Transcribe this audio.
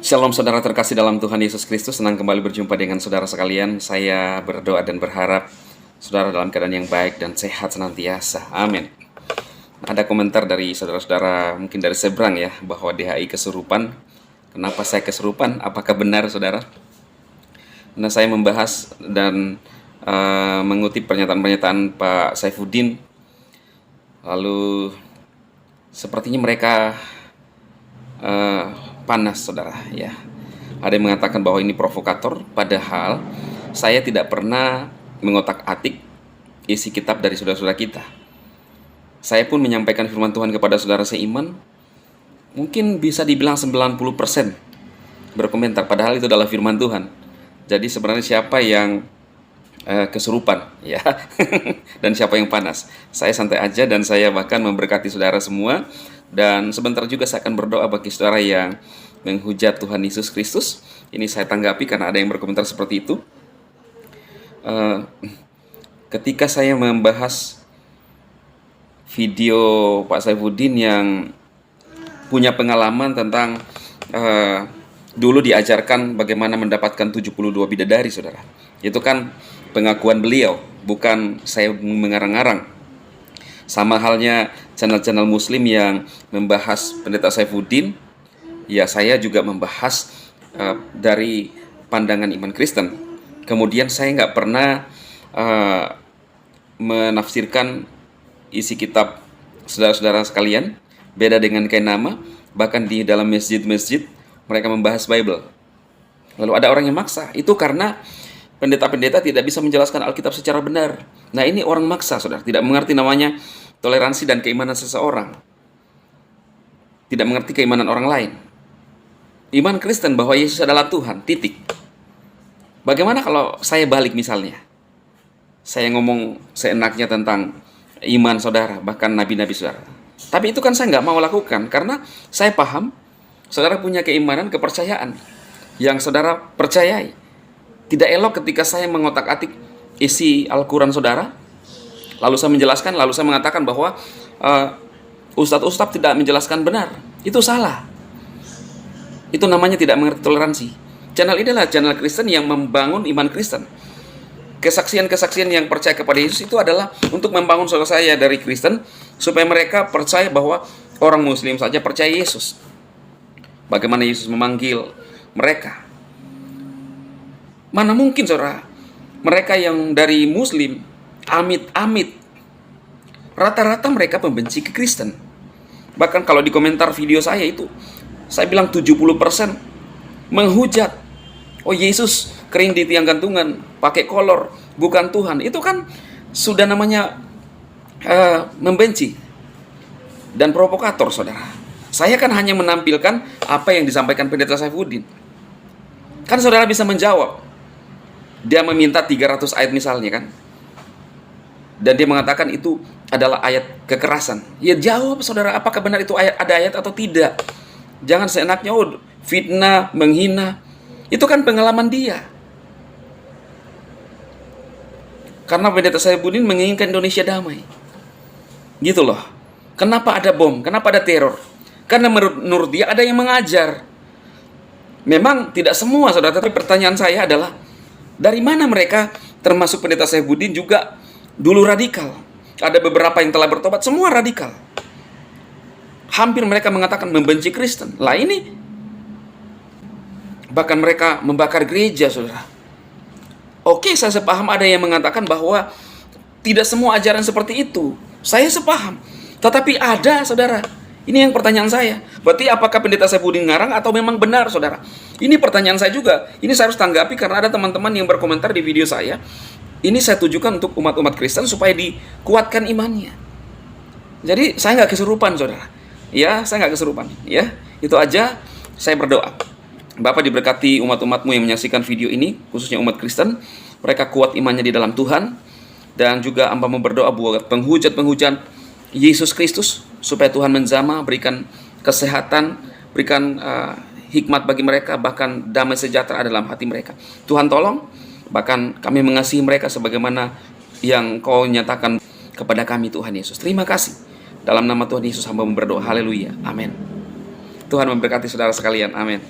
Shalom saudara terkasih dalam Tuhan Yesus Kristus, senang kembali berjumpa dengan saudara sekalian. Saya berdoa dan berharap saudara dalam keadaan yang baik dan sehat senantiasa. Amin. Ada komentar dari saudara-saudara, mungkin dari seberang ya, bahwa DHI kesurupan. Kenapa saya kesurupan? Apakah benar saudara? Nah, saya membahas dan mengutip pernyataan-pernyataan Pak Saifuddin. Lalu sepertinya mereka panas saudara ya. Ada yang mengatakan bahwa ini provokator, padahal saya tidak pernah mengotak-atik isi kitab dari saudara-saudara kita. Saya pun menyampaikan firman Tuhan kepada saudara seiman, mungkin bisa dibilang 90% berkomentar, padahal itu adalah firman Tuhan. Jadi sebenarnya siapa yang kesurupan ya dan siapa yang panas? Saya santai aja dan saya bahkan memberkati saudara semua. Dan sebentar juga saya akan berdoa bagi saudara yang menghujat Tuhan Yesus Kristus. Ini saya tanggapi karena ada yang berkomentar seperti itu. Ketika saya membahas video Pak Saifuddin yang punya pengalaman tentang dulu diajarkan bagaimana mendapatkan 72 bidadari saudara. Itu kan pengakuan beliau, bukan saya mengarang-arang. Sama halnya channel-channel muslim yang membahas pendeta Saifuddin, ya saya juga membahas dari pandangan iman Kristen. Kemudian saya nggak pernah menafsirkan isi kitab saudara-saudara sekalian, beda dengan kain nama. Bahkan di dalam masjid-masjid mereka membahas Bible. Lalu ada orang yang maksa, itu karena pendeta-pendeta tidak bisa menjelaskan Alkitab secara benar. Nah ini orang maksa saudara, tidak mengerti namanya toleransi dan keimanan seseorang, tidak mengerti keimanan orang lain. Iman Kristen bahwa Yesus adalah Tuhan, titik. Bagaimana kalau saya balik misalnya, saya ngomong seenaknya tentang iman saudara, bahkan nabi-nabi saudara. Tapi itu kan saya nggak mau lakukan, karena saya paham saudara punya keimanan, kepercayaan yang saudara percayai. Tidak elok ketika saya mengotak-atik isi Al-Quran saudara, lalu saya menjelaskan, lalu saya mengatakan bahwa ustadz-ustadz tidak menjelaskan benar. Itu salah. Itu namanya tidak mengerti toleransi. Channel ini adalah channel Kristen yang membangun iman Kristen. Kesaksian-kesaksian yang percaya kepada Yesus itu adalah untuk membangun saudara saya dari Kristen, supaya mereka percaya bahwa orang Muslim saja percaya Yesus. Bagaimana Yesus memanggil mereka. Mana mungkin saudara, mereka yang dari Muslim, amit-amit, rata-rata mereka membenci ke Kristen. Bahkan kalau di komentar video saya itu, saya bilang 70% menghujat. Oh Yesus kering di tiang gantungan, pakai kolor, bukan Tuhan. Itu kan sudah namanya membenci dan provokator saudara. Saya kan hanya menampilkan apa yang disampaikan pendeta Saifuddin. Kan saudara bisa menjawab. Dia meminta 300 ayat misalnya kan, dan dia mengatakan itu adalah ayat kekerasan. Ya jawab saudara, apakah benar itu ayat, ada ayat atau tidak. Jangan seenaknya fitnah, menghina. Itu kan pengalaman dia. Karena pendeta Saifuddin menginginkan Indonesia damai. Gitu loh. Kenapa ada bom? Kenapa ada teror? Karena menurut dia ada yang mengajar. Memang tidak semua saudara, tapi pertanyaan saya adalah, dari mana mereka, termasuk pendeta Saifuddin juga dulu radikal. Ada beberapa yang telah bertobat, semua radikal. Hampir mereka mengatakan membenci Kristen. Lah ini, bahkan mereka membakar gereja, saudara. Oke, saya sepaham ada yang mengatakan bahwa tidak semua ajaran seperti itu. Saya sepaham. Tetapi ada, saudara. Ini yang pertanyaan saya. Berarti apakah pendeta Saifuddin ngarang atau memang benar, saudara? Ini pertanyaan saya juga. Ini saya harus tanggapi karena ada teman-teman yang berkomentar di video saya. Ini saya tujukan untuk umat-umat Kristen supaya dikuatkan imannya. Jadi saya nggak kesurupan, saudara. Ya, saya nggak kesurupan. Ya, itu aja. Saya berdoa. Bapak diberkati umat-umatmu yang menyaksikan video ini, khususnya umat Kristen. Mereka kuat imannya di dalam Tuhan. Dan juga hamba mau berdoa buat penghujat-penghujat Yesus Kristus, supaya Tuhan menjamah, berikan kesehatan, berikan hikmat bagi mereka, bahkan damai sejahtera dalam hati mereka. Tuhan tolong, bahkan kami mengasihi mereka sebagaimana yang Kau nyatakan kepada kami Tuhan Yesus. Terima kasih. Dalam nama Tuhan Yesus hamba berdoa. Haleluya. Amin. Tuhan memberkati saudara sekalian. Amin.